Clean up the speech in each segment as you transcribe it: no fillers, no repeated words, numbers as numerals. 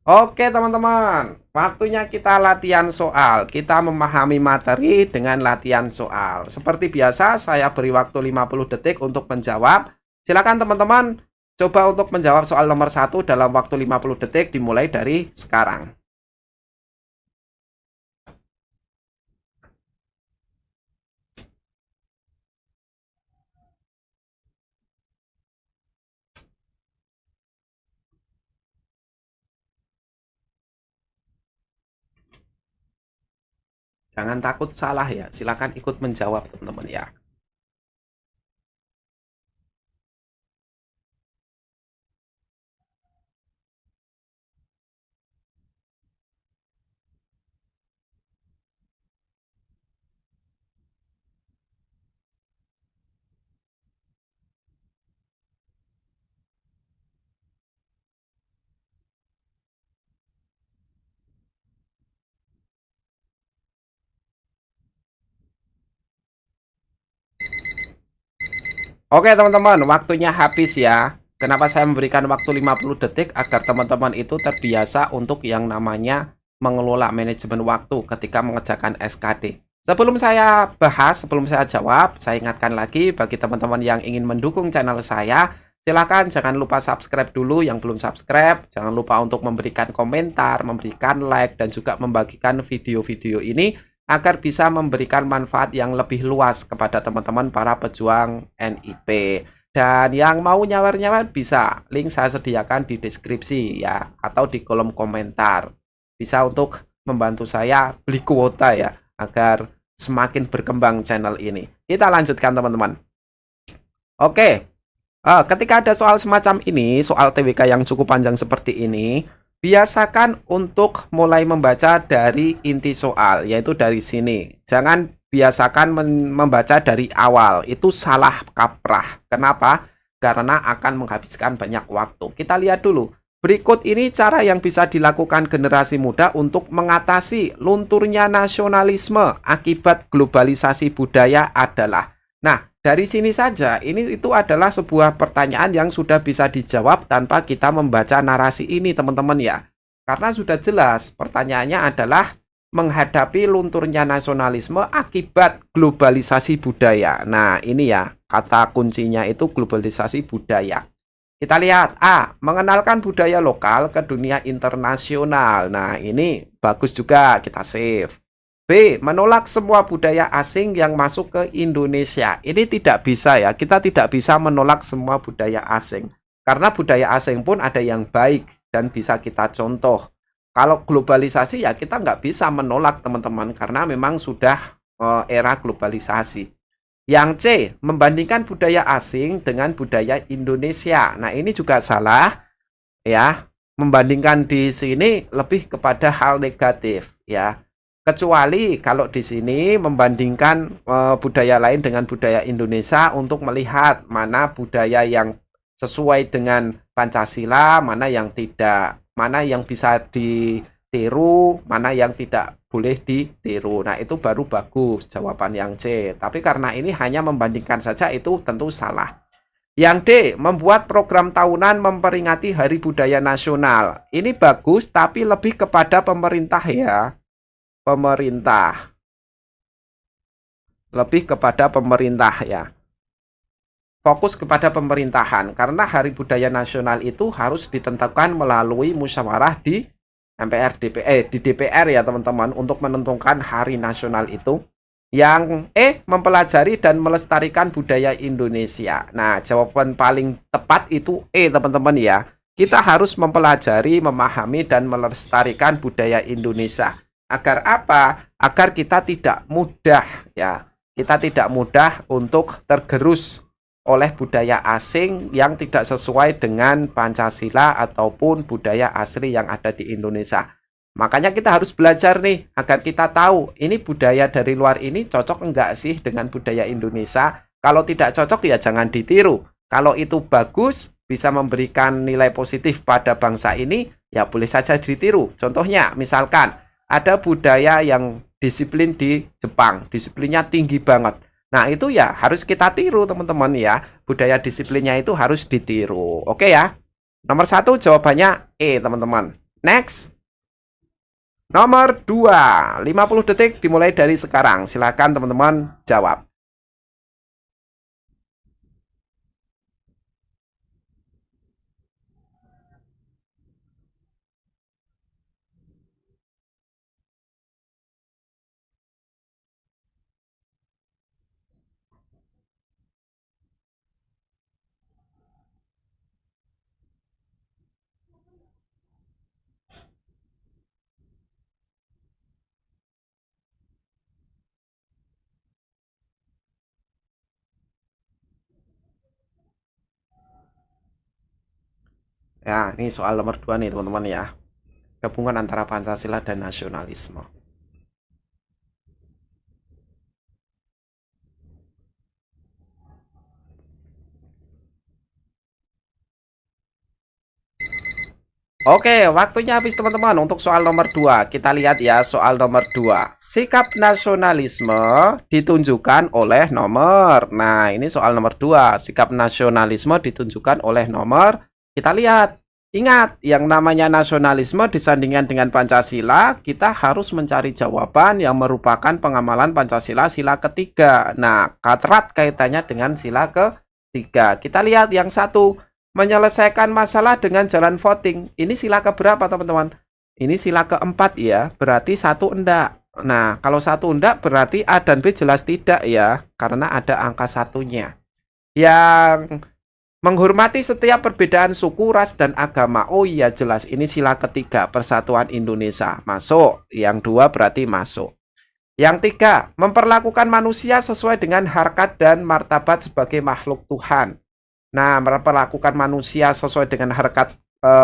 Oke teman-teman, waktunya kita latihan soal. Kita memahami materi dengan latihan soal. Seperti biasa, saya beri waktu 50 detik untuk menjawab. Silakan teman-teman, coba untuk menjawab soal nomor 1 dalam waktu 50 detik dimulai dari sekarang. Jangan takut salah ya, silakan ikut menjawab teman-teman ya. Oke teman-teman, waktunya habis ya. Kenapa saya memberikan waktu 50 detik agar teman-teman itu terbiasa untuk yang namanya mengelola manajemen waktu ketika mengerjakan SKD. Sebelum saya bahas, sebelum saya jawab, saya ingatkan lagi bagi teman-teman yang ingin mendukung channel saya, silakan jangan lupa subscribe dulu yang belum subscribe. Jangan lupa untuk memberikan komentar, memberikan like, dan juga membagikan video-video ini agar bisa memberikan manfaat yang lebih luas kepada teman-teman para pejuang NIP. Dan yang mau nyawar-nyawar bisa, link saya sediakan di deskripsi ya, atau di kolom komentar. Bisa untuk membantu saya beli kuota ya, agar semakin berkembang channel ini. Kita lanjutkan teman-teman. Oke, ketika ada soal semacam ini, soal TWK yang cukup panjang seperti ini, biasakan untuk mulai membaca dari inti soal, yaitu dari sini. Jangan biasakan membaca dari awal, itu salah kaprah. Kenapa? Karena akan menghabiskan banyak waktu. Kita lihat dulu. Berikut ini cara yang bisa dilakukan generasi muda untuk mengatasi lunturnya nasionalisme akibat globalisasi budaya adalah. Nah, dari sini saja, itu adalah sebuah pertanyaan yang sudah bisa dijawab tanpa kita membaca narasi ini, teman-teman ya. Karena sudah jelas, pertanyaannya adalah menghadapi lunturnya nasionalisme akibat globalisasi budaya. Nah, ini ya, kata kuncinya itu globalisasi budaya. Kita lihat, A, mengenalkan budaya lokal ke dunia internasional. Nah, ini bagus juga, kita save. B, menolak semua budaya asing yang masuk ke Indonesia. Ini tidak bisa ya, kita tidak bisa menolak semua budaya asing. Karena budaya asing pun ada yang baik dan bisa kita contoh. Kalau globalisasi ya kita nggak bisa menolak teman-teman, karena memang sudah era globalisasi. Yang C, membandingkan budaya asing dengan budaya Indonesia. Nah, ini juga salah ya. Membandingkan di sini lebih kepada hal negatif ya. Kecuali kalau di sini membandingkan budaya lain dengan budaya Indonesia untuk melihat mana budaya yang sesuai dengan Pancasila, mana yang tidak, mana yang bisa ditiru, mana yang tidak boleh ditiru. Nah, itu baru bagus jawaban yang C. Tapi karena ini hanya membandingkan saja, itu tentu salah. Yang D, membuat program tahunan memperingati Hari Budaya Nasional. Ini bagus, tapi lebih kepada pemerintah ya. Pemerintah. Lebih kepada pemerintah ya. Fokus kepada pemerintahan. Karena Hari Budaya Nasional itu harus ditentukan melalui musyawarah di MPR di DPR ya teman-teman, untuk menentukan hari nasional itu. Yang E, mempelajari dan melestarikan budaya Indonesia. Nah, jawaban paling tepat itu E teman-teman ya. Kita harus mempelajari, memahami, dan melestarikan budaya Indonesia. Agar apa? Agar kita tidak mudah ya. Kita tidak mudah untuk tergerus oleh budaya asing yang tidak sesuai dengan Pancasila ataupun budaya asli yang ada di Indonesia. Makanya kita harus belajar nih, agar kita tahu ini budaya dari luar ini cocok enggak sih dengan budaya Indonesia. Kalau tidak cocok ya jangan ditiru. Kalau itu bagus, bisa memberikan nilai positif pada bangsa ini, ya boleh saja ditiru. Contohnya, misalkan ada budaya yang disiplin di Jepang, disiplinnya tinggi banget. Nah, itu ya harus kita tiru teman-teman ya. Budaya disiplinnya itu harus ditiru. Oke ya. Nomor 1 jawabannya E teman-teman. Next. Nomor 2, 50 detik dimulai dari sekarang. Silakan teman-teman jawab. Ya, ini soal nomor 2 nih teman-teman ya. Gabungan antara Pancasila dan nasionalisme. Oke, waktunya habis teman-teman untuk soal nomor 2. Kita lihat ya soal nomor 2. Sikap nasionalisme ditunjukkan oleh nomor. Nah, ini soal nomor 2. Sikap nasionalisme ditunjukkan oleh nomor. Kita lihat. Ingat, yang namanya nasionalisme disandingkan dengan Pancasila, kita harus mencari jawaban yang merupakan pengamalan Pancasila sila ketiga. Nah, erat kaitannya dengan sila ketiga. Kita lihat yang satu. Menyelesaikan masalah dengan jalan voting. Ini sila keberapa teman-teman? Ini sila keempat ya. Berarti satu enggak. Nah, kalau satu enggak berarti A dan B jelas tidak ya. Karena ada angka satunya. Yang menghormati setiap perbedaan suku, ras, dan agama. Oh iya jelas. Ini sila ketiga. Persatuan Indonesia. Masuk. Yang dua berarti masuk. Yang tiga. Memperlakukan manusia sesuai dengan harkat dan martabat sebagai makhluk Tuhan. Nah, memperlakukan manusia sesuai dengan harkat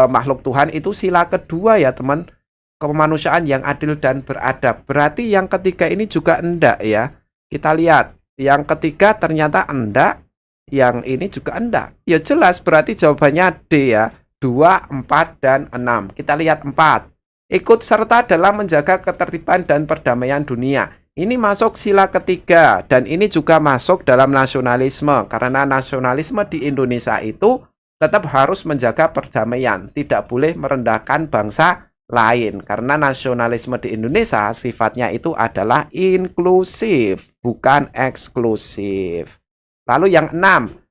makhluk Tuhan itu sila kedua ya teman. Kemanusiaan yang adil dan beradab. Berarti yang ketiga ini juga enggak ya. Kita lihat. Yang ketiga ternyata enggak. Yang ini juga enggak. Ya jelas berarti jawabannya D ya. 2, 4, dan 6. Kita lihat 4. Ikut serta dalam menjaga ketertiban dan perdamaian dunia. Ini masuk sila ketiga dan ini juga masuk dalam nasionalisme karena nasionalisme di Indonesia itu tetap harus menjaga perdamaian, tidak boleh merendahkan bangsa lain karena nasionalisme di Indonesia sifatnya itu adalah inklusif, bukan eksklusif. Lalu yang 6,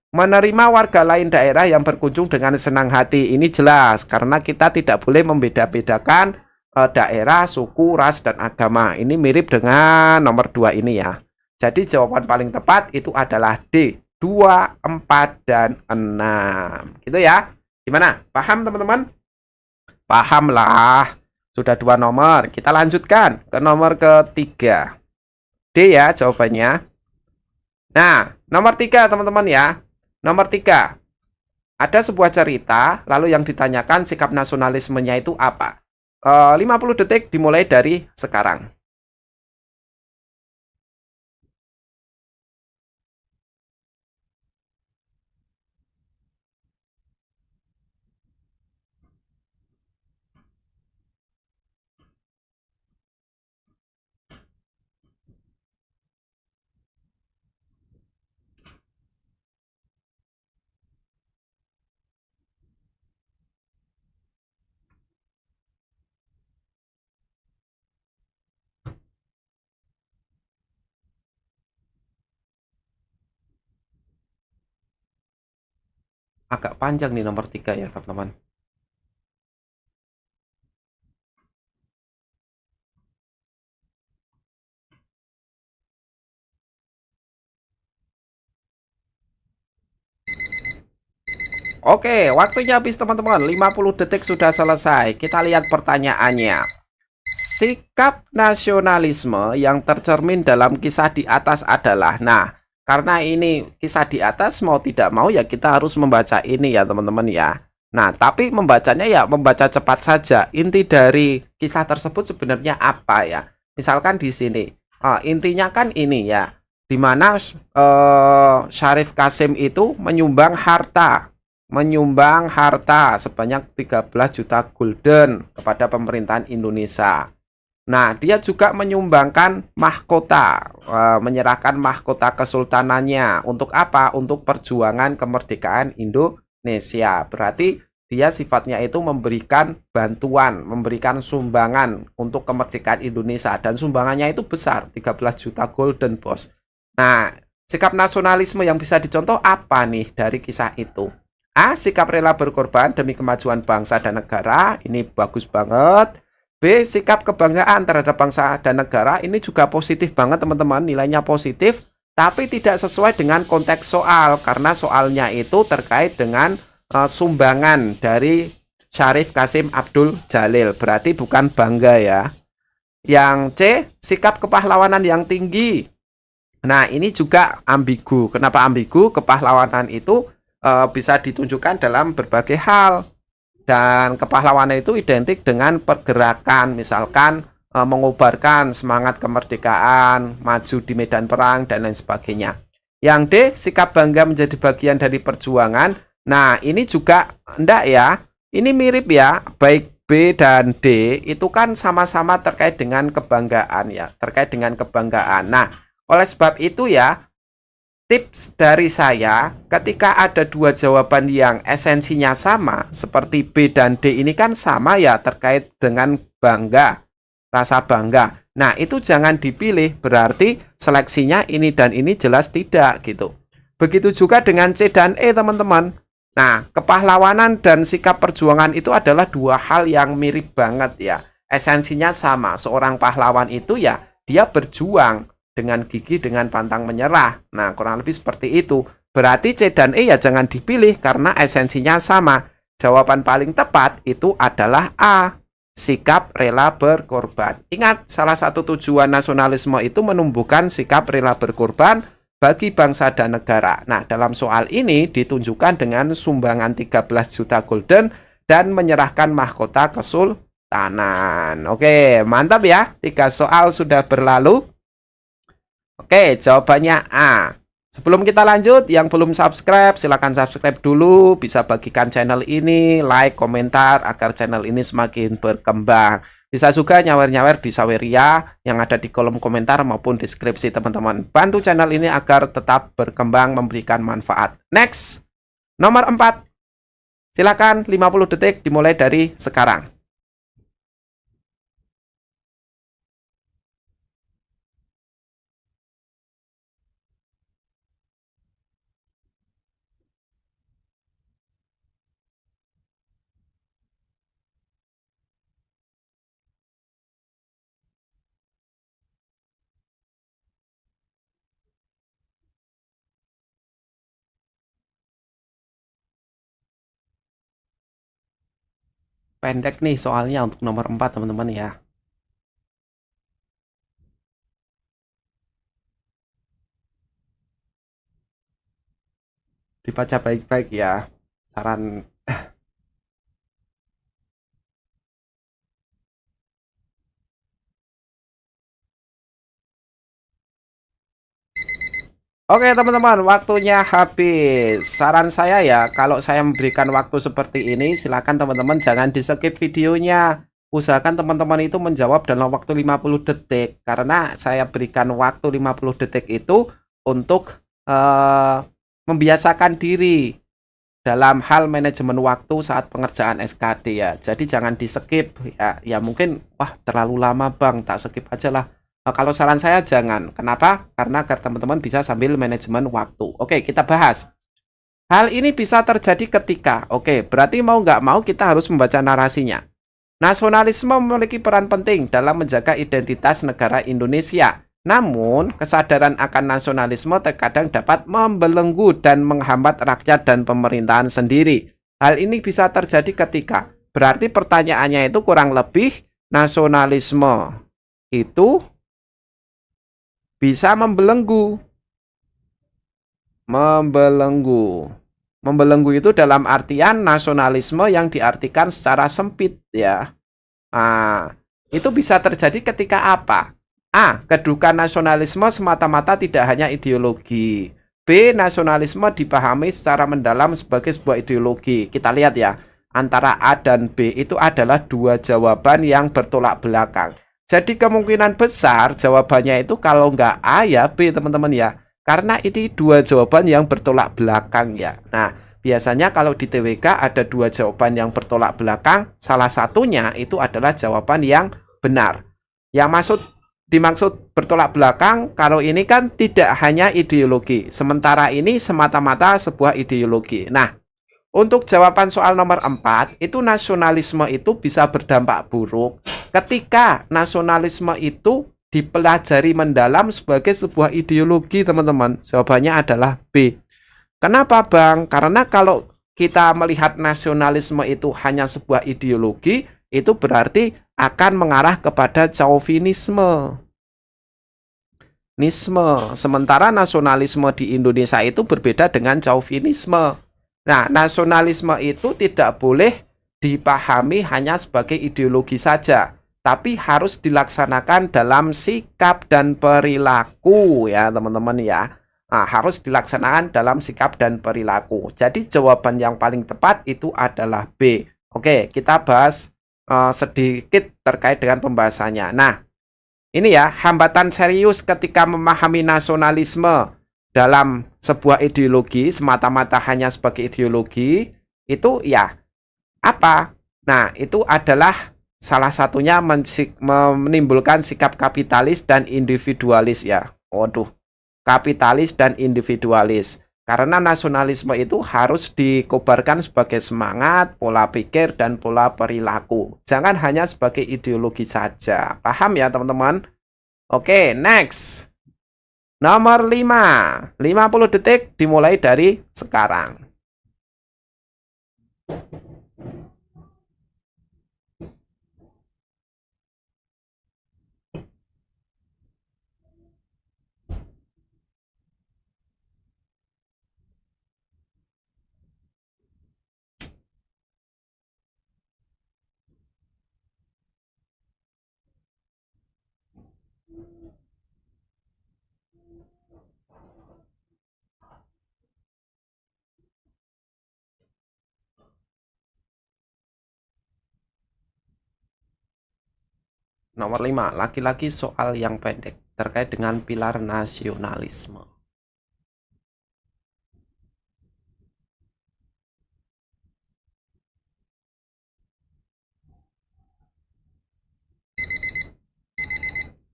menerima warga lain daerah yang berkunjung dengan senang hati. Ini jelas karena kita tidak boleh membeda-bedakan daerah, suku, ras, dan agama. Ini mirip dengan nomor 2 ini ya. Jadi jawaban paling tepat itu adalah D. 2, 4, dan 6. Gitu ya. Gimana? Paham teman-teman? Paham lah. Sudah 2 nomor. Kita lanjutkan ke nomor ketiga. D ya jawabannya. Nah, nomor 3 teman-teman ya. Nomor 3. Ada sebuah cerita, lalu yang ditanyakan sikap nasionalismenya itu apa? 50 detik dimulai dari sekarang. Agak panjang nih nomor 3 ya teman-teman. Oke, waktunya habis teman-teman. 50 detik sudah selesai. Kita lihat pertanyaannya. Sikap nasionalisme yang tercermin dalam kisah di atas adalah. Nah, karena ini kisah di atas mau tidak mau ya kita harus membaca ini ya teman-teman ya. Nah, tapi membacanya ya membaca cepat saja. Inti dari kisah tersebut sebenarnya apa ya? Misalkan di sini. Intinya kan ini ya. Di mana Syarif Kasim itu menyumbang harta sebanyak 13 juta gulden kepada pemerintahan Indonesia. Nah, dia juga menyumbangkan mahkota, menyerahkan mahkota kesultanannya. Untuk apa? Untuk perjuangan kemerdekaan Indonesia. Berarti Dia sifatnya itu memberikan bantuan, memberikan sumbangan untuk kemerdekaan Indonesia. Dan sumbangannya itu besar, 13 juta golden, bos. Nah, sikap nasionalisme yang bisa dicontoh apa nih dari kisah itu? A. Sikap rela berkorban demi kemajuan bangsa dan negara. Ini bagus banget. B. Sikap kebanggaan terhadap bangsa dan negara. Ini juga positif banget, teman-teman. Nilainya positif, tapi tidak sesuai dengan konteks soal. Karena soalnya itu terkait dengan sumbangan dari Syarif Kasim Abdul Jalil. Berarti bukan bangga ya. Yang C. Sikap kepahlawanan yang tinggi. Nah, ini juga ambigu. Kenapa ambigu? Kepahlawanan itu bisa ditunjukkan dalam berbagai hal. Dan kepahlawanan itu identik dengan pergerakan, misalkan mengobarkan semangat kemerdekaan, maju di medan perang, dan lain sebagainya. Yang D, sikap bangga menjadi bagian dari perjuangan. Nah, ini juga enggak ya. Ini mirip ya, baik B dan D itu kan sama-sama terkait dengan kebanggaan ya, terkait dengan kebanggaan. Nah, oleh sebab itu ya, tips dari saya, ketika ada dua jawaban yang esensinya sama, seperti B dan D ini kan sama ya, terkait dengan bangga, rasa bangga. Nah, itu jangan dipilih, berarti seleksinya ini dan ini jelas tidak gitu. Begitu juga dengan C dan E, teman-teman. Nah, kepahlawanan dan sikap perjuangan itu adalah dua hal yang mirip banget ya. Esensinya sama, seorang pahlawan itu ya, dia berjuang dengan gigih, dengan pantang menyerah. Nah, kurang lebih seperti itu. Berarti C dan E ya jangan dipilih karena esensinya sama. Jawaban paling tepat itu adalah A, sikap rela berkorban. Ingat, salah satu tujuan nasionalisme itu menumbuhkan sikap rela berkorban bagi bangsa dan negara. Nah, dalam soal ini ditunjukkan dengan sumbangan 13 juta golden dan menyerahkan mahkota kesultanan. Oke, mantap ya. 3 soal sudah berlalu. Oke, jawabannya A. Sebelum kita lanjut, yang belum subscribe, silahkan subscribe dulu. Bisa bagikan channel ini, like, komentar, agar channel ini semakin berkembang. Bisa juga nyawer-nyawer di Saweria yang ada di kolom komentar maupun deskripsi, teman-teman. Bantu channel ini agar tetap berkembang, memberikan manfaat. Next, nomor 4. Silakan 50 detik dimulai dari sekarang. Pendek nih soalnya untuk nomor 4, teman-teman ya. Dibaca baik-baik ya. Saran. Oke, teman-teman, waktunya habis. Saran saya ya, kalau saya memberikan waktu seperti ini, silakan teman-teman jangan di-skip videonya. Usahakan teman-teman itu menjawab dalam waktu 50 detik. Karena saya berikan waktu 50 detik itu untuk membiasakan diri dalam hal manajemen waktu saat pengerjaan SKD ya. Jadi jangan di-skip ya. Ya mungkin, wah terlalu lama bang, tak skip aja lah. Nah, kalau saran saya jangan. Kenapa? Karena agar teman-teman bisa sambil manajemen waktu. Oke, kita bahas. Hal ini bisa terjadi ketika, berarti mau nggak mau kita harus membaca narasinya. Nasionalisme memiliki peran penting dalam menjaga identitas negara Indonesia. Namun, kesadaran akan nasionalisme terkadang dapat membelenggu dan menghambat rakyat dan pemerintahan sendiri. Hal ini bisa terjadi ketika, berarti pertanyaannya itu kurang lebih, nasionalisme itu bisa membelenggu. Membelenggu itu dalam artian nasionalisme yang diartikan secara sempit ya. Nah, itu bisa terjadi ketika apa? A. Kedudukan nasionalisme semata-mata tidak hanya ideologi. B. Nasionalisme dipahami secara mendalam sebagai sebuah ideologi. Kita lihat ya, antara A dan B itu adalah dua jawaban yang bertolak belakang. Jadi kemungkinan besar jawabannya itu kalau nggak A ya B, teman-teman ya. Karena ini dua jawaban yang bertolak belakang ya. Nah, Biasanya kalau di TWK ada dua jawaban yang bertolak belakang, salah satunya itu adalah jawaban yang benar. Yang dimaksud bertolak belakang, kalau ini kan tidak hanya ideologi, sementara ini semata-mata sebuah ideologi. Nah, untuk jawaban soal nomor 4, itu nasionalisme itu bisa berdampak buruk ketika nasionalisme itu dipelajari mendalam sebagai sebuah ideologi, teman-teman. Jawabannya adalah B. Kenapa, Bang? Karena kalau kita melihat nasionalisme itu hanya sebuah ideologi, itu berarti akan mengarah kepada chauvinisme. Sementara nasionalisme di Indonesia itu berbeda dengan chauvinisme. Nah, nasionalisme itu tidak boleh dipahami hanya sebagai ideologi saja, tapi harus dilaksanakan dalam sikap dan perilaku ya, teman-teman ya. Nah, harus dilaksanakan dalam sikap dan perilaku. Jadi jawaban yang paling tepat itu adalah B. Oke, kita bahas sedikit terkait dengan pembahasannya. Nah, ini ya, hambatan serius ketika memahami nasionalisme dalam sebuah ideologi, semata-mata hanya sebagai ideologi, itu ya apa? Nah, itu adalah salah satunya menimbulkan sikap kapitalis dan individualis ya. Waduh, kapitalis dan individualis. Karena nasionalisme itu harus dikobarkan sebagai semangat, pola pikir, dan pola perilaku. Jangan hanya sebagai ideologi saja. Paham ya, teman-teman? Oke, next. Nomor 5. 50 detik dimulai dari sekarang. Nomor 5. Laki-laki soal yang pendek terkait dengan pilar nasionalisme.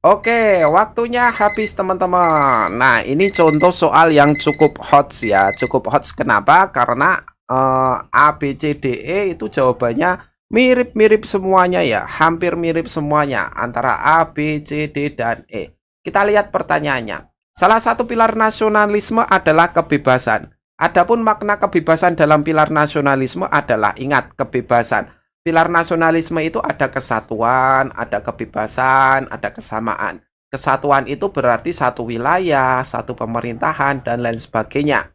Oke, waktunya habis teman-teman. Nah, ini contoh soal yang cukup hot ya. Cukup hot kenapa? Karena A, B, C, D, E itu jawabannya mirip-mirip semuanya ya. Hampir mirip semuanya antara A, B, C, D, dan E. Kita lihat pertanyaannya. Salah satu pilar nasionalisme adalah kebebasan. Adapun makna kebebasan dalam pilar nasionalisme adalah, ingat, kebebasan. Pilar nasionalisme itu ada kesatuan, ada kebebasan, ada kesamaan. Kesatuan itu berarti satu wilayah, satu pemerintahan, dan lain sebagainya.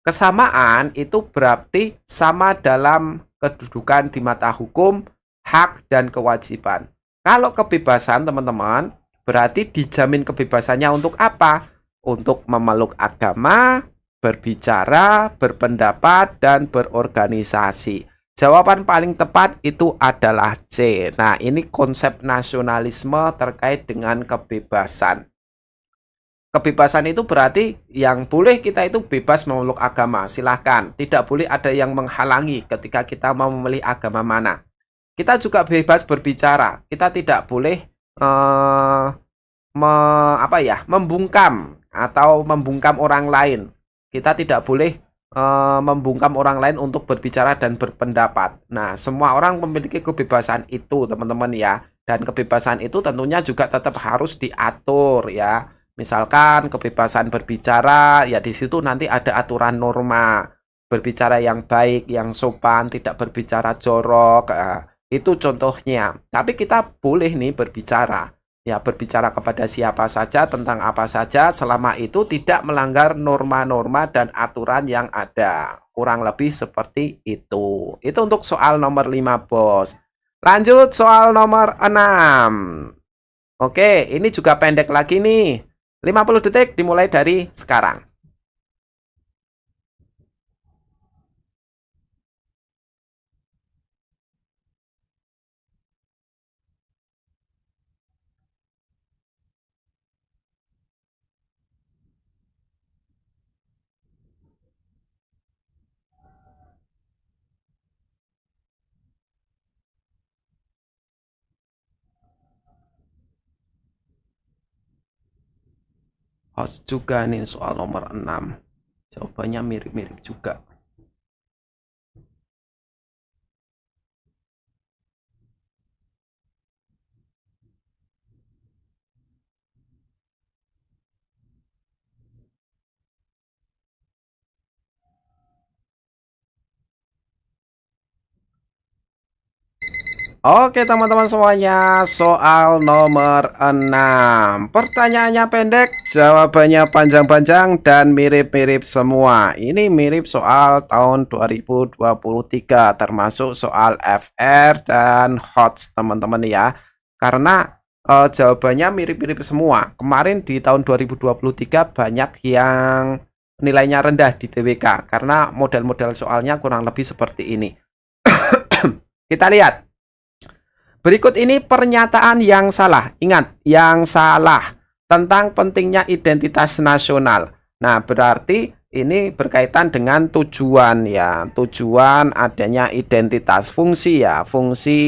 Kesamaan itu berarti sama dalam kedudukan di mata hukum, hak, dan kewajiban. Kalau kebebasan, teman-teman, berarti dijamin kebebasannya untuk apa? Untuk memeluk agama, berbicara, berpendapat, dan berorganisasi. Jawaban paling tepat itu adalah C. Nah, ini konsep nasionalisme terkait dengan kebebasan. Kebebasan itu berarti yang boleh kita itu bebas memeluk agama, silahkan. Tidak boleh ada yang menghalangi ketika kita mau memilih agama mana. Kita juga bebas berbicara. Kita tidak boleh membungkam atau membungkam orang lain. Kita tidak boleh membungkam orang lain untuk berbicara dan berpendapat. Nah, semua orang memiliki kebebasan itu, teman-teman ya. Dan kebebasan itu tentunya juga tetap harus diatur ya. Misalkan kebebasan berbicara, ya di situ nanti ada aturan norma. Berbicara yang baik, yang sopan, tidak berbicara jorok. Itu contohnya. Tapi kita boleh nih berbicara. Ya, berbicara kepada siapa saja tentang apa saja selama itu tidak melanggar norma-norma dan aturan yang ada. Kurang lebih seperti itu. Itu untuk soal nomor 5, Bos. Lanjut soal nomor 6. Oke, ini juga pendek lagi nih. 50 detik dimulai dari sekarang. Host juga nih soal nomor 6. Jawabannya mirip-mirip juga. Oke teman-teman semuanya, soal nomor 6. Pertanyaannya pendek, jawabannya panjang-panjang dan mirip-mirip semua. Ini mirip soal tahun 2023, termasuk soal FR dan HOTS teman-teman ya. Karena jawabannya mirip-mirip semua. Kemarin di tahun 2023 banyak yang nilainya rendah di TWK karena model-model soalnya kurang lebih seperti ini. Kita lihat. Berikut ini pernyataan yang salah. Ingat, yang salah tentang pentingnya identitas nasional. Nah, berarti ini berkaitan dengan tujuan ya. Tujuan adanya identitas, fungsi ya, fungsi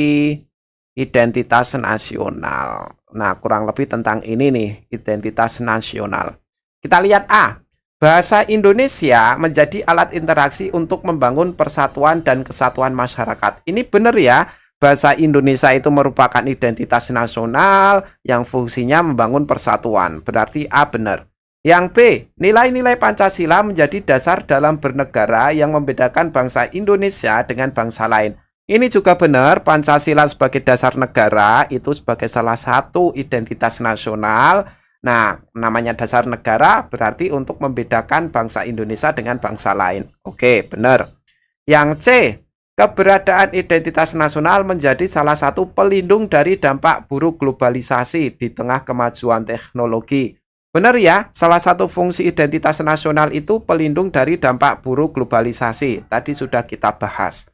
identitas nasional. Nah, kurang lebih tentang ini nih, identitas nasional. Kita lihat A. Bahasa Indonesia menjadi alat interaksi untuk membangun persatuan dan kesatuan masyarakat. Ini benar ya. Bahasa Indonesia itu merupakan identitas nasional yang fungsinya membangun persatuan. Berarti A benar. Yang B, nilai-nilai Pancasila menjadi dasar dalam bernegara yang membedakan bangsa Indonesia dengan bangsa lain. Ini juga benar, Pancasila sebagai dasar negara itu sebagai salah satu identitas nasional. Nah, namanya dasar negara berarti untuk membedakan bangsa Indonesia dengan bangsa lain. Oke, benar. Yang C, keberadaan identitas nasional menjadi salah satu pelindung dari dampak buruk globalisasi di tengah kemajuan teknologi. Benar ya, salah satu fungsi identitas nasional itu pelindung dari dampak buruk globalisasi. Tadi sudah kita bahas.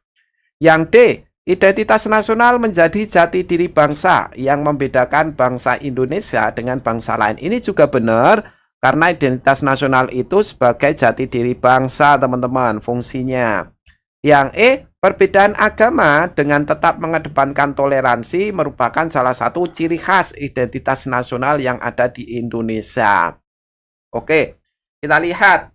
Yang D, identitas nasional menjadi jati diri bangsa yang membedakan bangsa Indonesia dengan bangsa lain. Ini juga benar, karena identitas nasional itu sebagai jati diri bangsa, teman-teman, fungsinya. Yang E, perbedaan agama dengan tetap mengedepankan toleransi merupakan salah satu ciri khas identitas nasional yang ada di Indonesia. Oke, kita lihat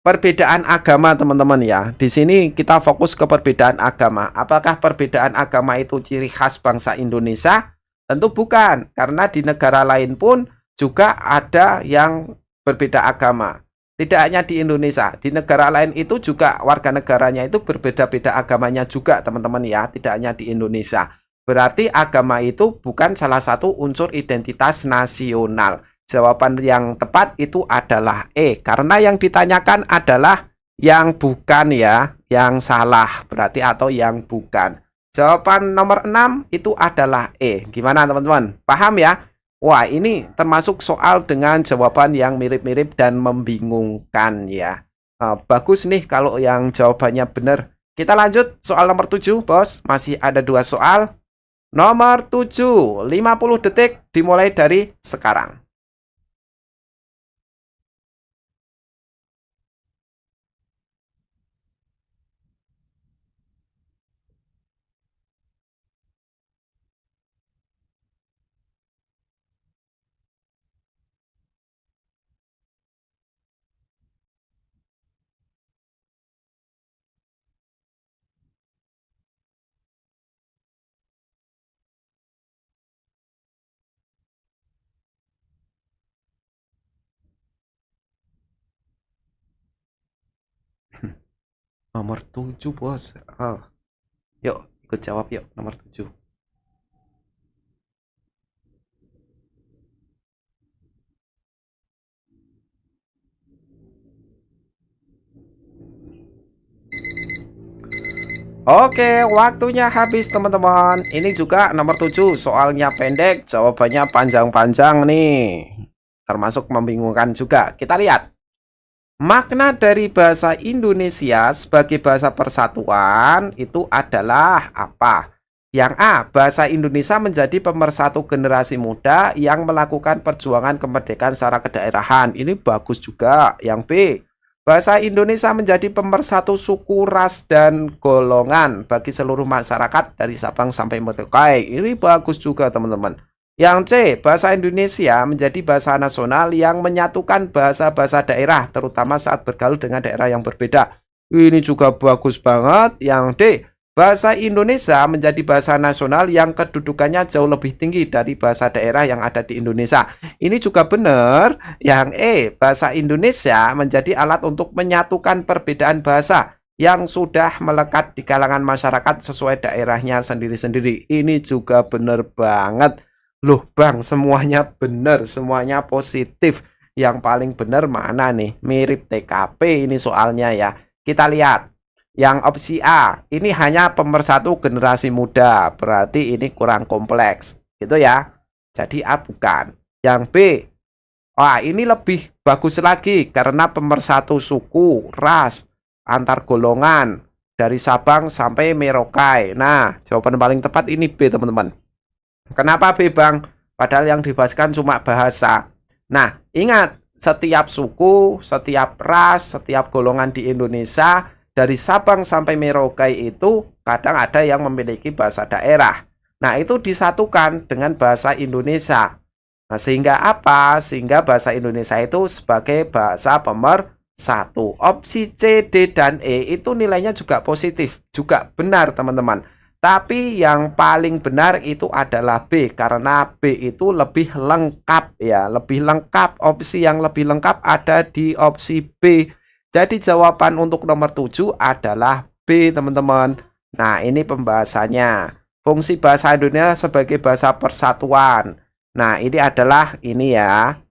perbedaan agama teman-teman ya. Di sini kita fokus ke perbedaan agama. Apakah perbedaan agama itu ciri khas bangsa Indonesia? Tentu bukan, karena di negara lain pun juga ada yang berbeda agama. Tidak hanya di Indonesia, di negara lain itu juga warga negaranya itu berbeda-beda agamanya juga teman-teman ya, tidak hanya di Indonesia. Berarti agama itu bukan salah satu unsur identitas nasional. Jawaban yang tepat itu adalah E, karena yang ditanyakan adalah yang bukan ya, yang salah berarti atau yang bukan. Jawaban nomor 6 itu adalah E. Gimana teman-teman? Paham ya? Wah, ini termasuk soal dengan jawaban yang mirip-mirip dan membingungkan ya. Bagus nih kalau yang jawabannya benar. Kita lanjut soal nomor 7, bos. Masih ada 2 soal. Nomor 7, 50 detik dimulai dari sekarang. Nomor 7, bos. Yuk, ikut jawab yuk, nomor 7. Oke, waktunya habis teman-teman. Ini juga nomor 7, soalnya pendek, jawabannya panjang-panjang nih. Termasuk membingungkan juga. Kita lihat. Makna dari bahasa Indonesia sebagai bahasa persatuan itu adalah apa? Yang A, bahasa Indonesia menjadi pemersatu generasi muda yang melakukan perjuangan kemerdekaan secara kedaerahan. Ini bagus juga. Yang B, bahasa Indonesia menjadi pemersatu suku, ras, dan golongan bagi seluruh masyarakat dari Sabang sampai Merauke. Ini bagus juga teman-teman. Yang C, bahasa Indonesia menjadi bahasa nasional yang menyatukan bahasa-bahasa daerah, terutama saat bergaul dengan daerah yang berbeda. Ini juga bagus banget. Yang D, bahasa Indonesia menjadi bahasa nasional yang kedudukannya jauh lebih tinggi dari bahasa daerah yang ada di Indonesia. Ini juga benar. Yang E, bahasa Indonesia menjadi alat untuk menyatukan perbedaan bahasa yang sudah melekat di kalangan masyarakat sesuai daerahnya sendiri-sendiri. Ini juga benar banget. Loh Bang, semuanya benar, semuanya positif. Yang paling benar mana nih? Mirip TKP ini soalnya ya. Kita lihat. Yang opsi A, ini hanya pemersatu generasi muda. Berarti ini kurang kompleks. Gitu ya. Jadi A bukan. Yang B, wah ini lebih bagus lagi karena pemersatu suku, ras, antar golongan dari Sabang sampai Merauke. Nah, jawaban paling tepat ini B, teman-teman. Kenapa B, Bang? Padahal yang dibahaskan cuma bahasa. Nah, ingat, setiap suku, setiap ras, setiap golongan di Indonesia, dari Sabang sampai Merauke itu kadang ada yang memiliki bahasa daerah. Nah, itu disatukan dengan bahasa Indonesia. Nah, sehingga apa? Sehingga bahasa Indonesia itu sebagai bahasa pemersatu. Opsi C, D, dan E itu nilainya juga positif. Juga benar, teman-teman. Tapi yang paling benar itu adalah B, karena B itu lebih lengkap ya, lebih lengkap. Opsi yang lebih lengkap ada di opsi B. Jadi jawaban untuk nomor 7 adalah B, teman-teman. Nah, ini pembahasannya. Fungsi bahasa Indonesia sebagai bahasa persatuan. Nah, ini adalah ini ya.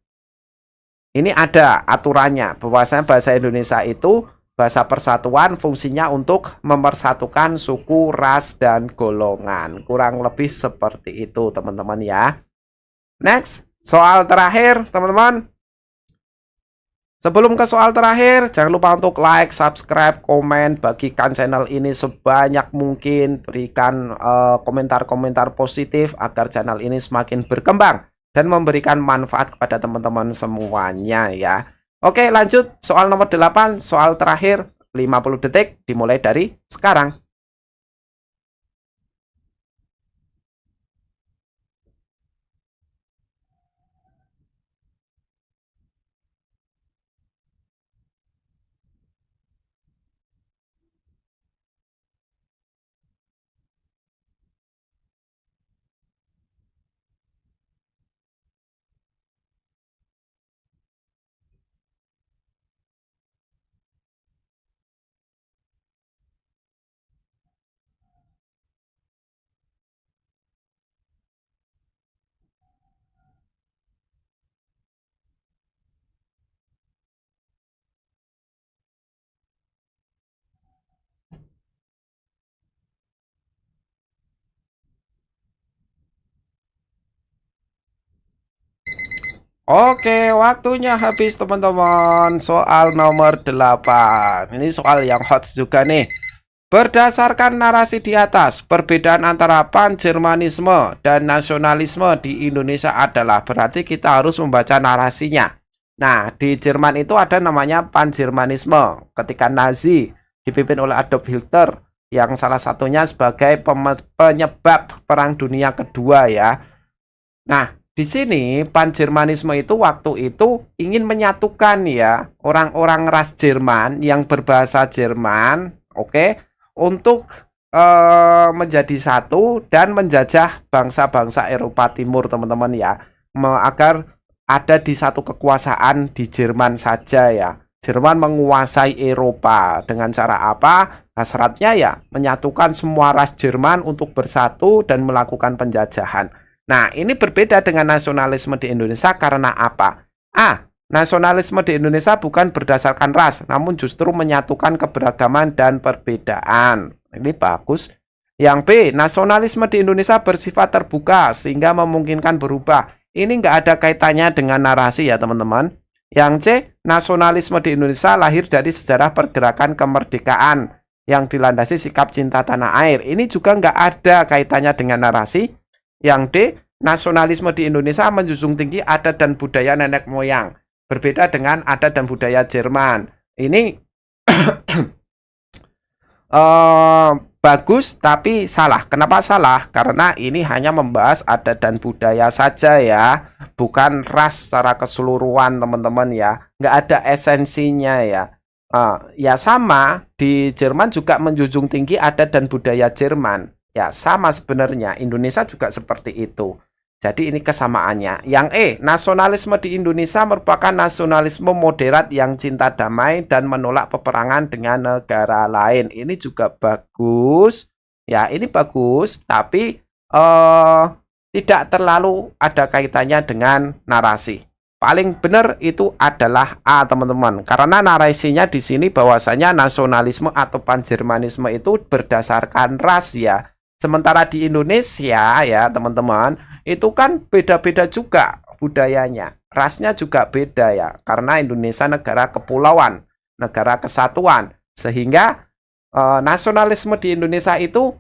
Ini ada aturannya. Bahwasanya bahasa Indonesia itu bahasa persatuan, fungsinya untuk memersatukan suku, ras, dan golongan. Kurang lebih seperti itu, teman-teman ya. Next, soal terakhir, teman-teman. Sebelum ke soal terakhir, jangan lupa untuk like, subscribe, komen, bagikan channel ini sebanyak mungkin. Berikan komentar-komentar positif agar channel ini semakin berkembang dan memberikan manfaat kepada teman-teman semuanya ya. Oke, lanjut soal nomor 8, soal terakhir 50 detik dimulai dari sekarang. Oke, waktunya habis teman-teman. Soal nomor 8. Ini soal yang hot juga nih. Berdasarkan narasi di atas, perbedaan antara pan-Jermanisme dan nasionalisme di Indonesia adalah, berarti kita harus membaca narasinya. Nah, di Jerman itu ada namanya pan-Jermanisme. Ketika Nazi dipimpin oleh Adolf Hitler, yang salah satunya sebagai penyebab Perang Dunia Kedua ya. Nah, di sini pan-Jermanisme itu waktu itu ingin menyatukan ya orang-orang ras Jerman yang berbahasa Jerman, oke, untuk menjadi satu dan menjajah bangsa-bangsa Eropa Timur, teman-teman ya, agar ada di satu kekuasaan di Jerman saja ya. Jerman menguasai Eropa dengan cara apa? Hasratnya ya menyatukan semua ras Jerman untuk bersatu dan melakukan penjajahan. Nah, ini berbeda dengan nasionalisme di Indonesia karena apa? A. Nasionalisme di Indonesia bukan berdasarkan ras, namun justru menyatukan keberagaman dan perbedaan. Ini bagus. Yang B. Nasionalisme di Indonesia bersifat terbuka sehingga memungkinkan berubah. Ini nggak ada kaitannya dengan narasi ya, teman-teman. Yang C. Nasionalisme di Indonesia lahir dari sejarah pergerakan kemerdekaan yang dilandasi sikap cinta tanah air. Ini juga nggak ada kaitannya dengan narasi. Yang D, nasionalisme di Indonesia menjunjung tinggi adat dan budaya nenek moyang. Berbeda dengan adat dan budaya Jerman. Ini bagus tapi salah. Kenapa salah? Karena ini hanya membahas adat dan budaya saja ya, bukan ras secara keseluruhan teman-teman ya. Nggak ada esensinya ya. Ya sama, di Jerman juga menjunjung tinggi adat dan budaya Jerman. Ya sama sebenarnya, Indonesia juga seperti itu. Jadi ini kesamaannya. Yang nasionalisme di Indonesia merupakan nasionalisme moderat yang cinta damai dan menolak peperangan dengan negara lain. Ini juga bagus. Ya, ini bagus, tapi tidak terlalu ada kaitannya dengan narasi. Paling benar itu adalah A, teman-teman. Karena narasinya di sini bahwasanya nasionalisme atau panjermanisme itu berdasarkan ras ya. Sementara di Indonesia ya, teman-teman, itu kan beda-beda juga budayanya. Rasnya juga beda ya. Karena Indonesia negara kepulauan, negara kesatuan. Sehingga nasionalisme di Indonesia itu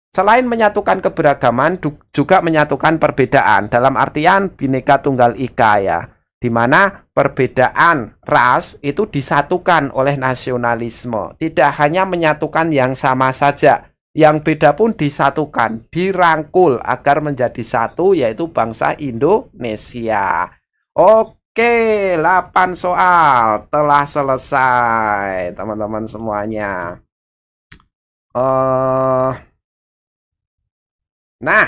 selain menyatukan keberagaman, juga menyatukan perbedaan. Dalam artian Bhinneka Tunggal Ika ya. Di mana perbedaan ras itu disatukan oleh nasionalisme. Tidak hanya menyatukan yang sama saja. Yang beda pun disatukan, dirangkul agar menjadi satu, yaitu bangsa Indonesia. Oke, 8 soal telah selesai, teman-teman semuanya. Nah,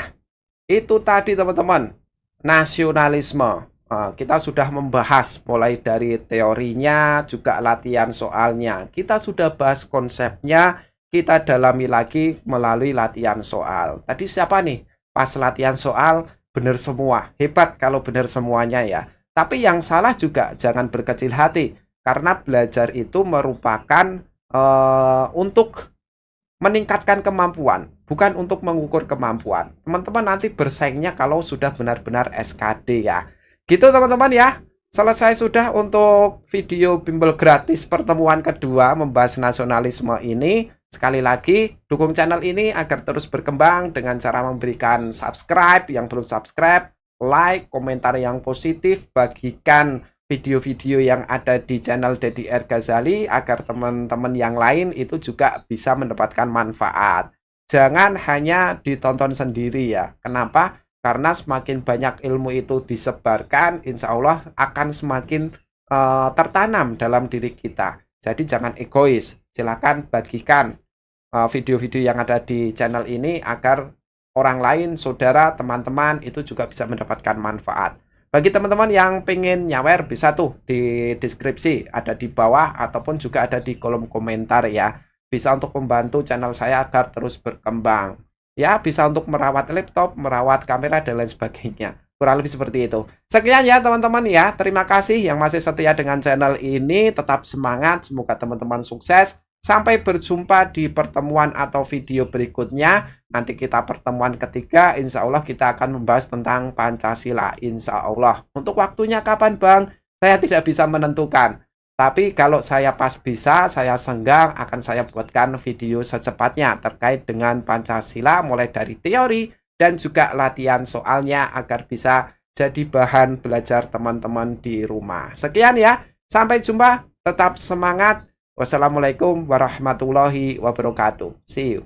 itu tadi teman-teman, nasionalisme. Kita sudah membahas mulai dari teorinya, juga latihan soalnya. Kita sudah bahas konsepnya, kita dalami lagi melalui latihan soal. Tadi siapa nih? Pas latihan soal, benar semua. Hebat kalau benar semuanya ya. Tapi yang salah juga jangan berkecil hati. Karena belajar itu merupakan untuk meningkatkan kemampuan. Bukan untuk mengukur kemampuan. Teman-teman nanti bersaingnya kalau sudah benar-benar SKD ya. Gitu teman-teman ya. Selesai sudah untuk video bimbel gratis pertemuan kedua membahas nasionalisme ini. Sekali lagi, dukung channel ini agar terus berkembang dengan cara memberikan subscribe yang belum subscribe, like, komentar yang positif, bagikan video-video yang ada di channel Deddy R. Ghazali agar teman-teman yang lain itu juga bisa mendapatkan manfaat. Jangan hanya ditonton sendiri ya. Kenapa? Karena semakin banyak ilmu itu disebarkan, insya Allah akan semakin tertanam dalam diri kita. Jadi jangan egois. Silakan bagikan video-video yang ada di channel ini agar orang lain, saudara, teman-teman itu juga bisa mendapatkan manfaat. Bagi teman-teman yang pengen nyawer bisa tuh di deskripsi, ada di bawah ataupun juga ada di kolom komentar ya. Bisa untuk membantu channel saya agar terus berkembang. Ya, bisa untuk merawat laptop, merawat kamera, dan lain sebagainya. Kurang lebih seperti itu. Sekian ya teman-teman ya. Terima kasih yang masih setia dengan channel ini. Tetap semangat. Semoga teman-teman sukses. Sampai berjumpa di pertemuan atau video berikutnya. Nanti kita pertemuan ketiga. Insya Allah kita akan membahas tentang Pancasila. Insya Allah. Untuk waktunya kapan Bang? Saya tidak bisa menentukan. Tapi kalau saya pas bisa, saya senggang, akan saya buatkan video secepatnya terkait dengan Pancasila, mulai dari teori dan juga latihan soalnya agar bisa jadi bahan belajar teman-teman di rumah. Sekian ya, sampai jumpa, tetap semangat. Wassalamualaikum warahmatullahi wabarakatuh. See you.